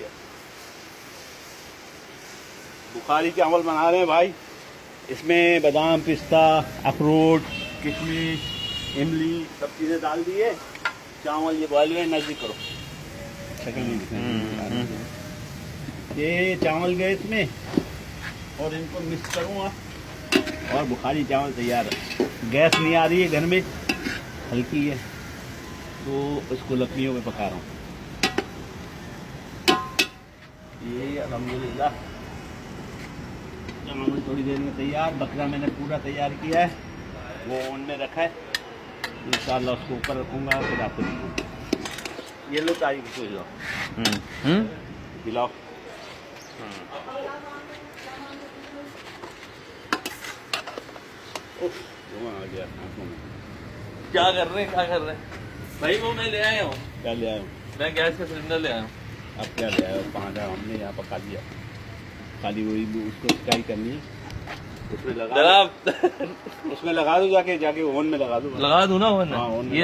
है। बुखारी चावल बना रहे हैं भाई। इसमें बादाम, पिस्ता, अखरोट, किशमिश, इमली सब चीज़ें डाल दिए। चावल ये बॉयल हुए, नजदीक करो, शक्ल नहीं दिखाई। ये चावल गए इसमें और इनको मिक्स करूँगा और बुखारी चावल तैयार है। गैस नहीं आ रही है घर में, हल्की है, तो इसको लकड़ियों में पका रहा हूँ। ये अल्हम्दुलिल्लाह चावल थोड़ी देर में तैयार। बकरा मैंने पूरा तैयार किया है, वो ओवन में रखा है। इंशाअल्लाह उसको ऊपर रखूँगा, फिर आपको दिखाऊँगा। ये लो तारीख को हिलाओ, हिलाओ। आ गया आंखों में। क्या कर रहे हैं भाई? वो मैं ले आया हूँ। क्या ले आया हूँ? मैं गैस का सिलेंडर ले आया हूँ। अब क्या ले आया हूँ? 5 हमने यहाँ पका दिया, खाली वही उसको फ्राई करनी है। उसमें लगा उसमें लगा दो, जाके ओवन में लगा दो। लगा दूँ ना ओवन में? हाँ, ओवन में।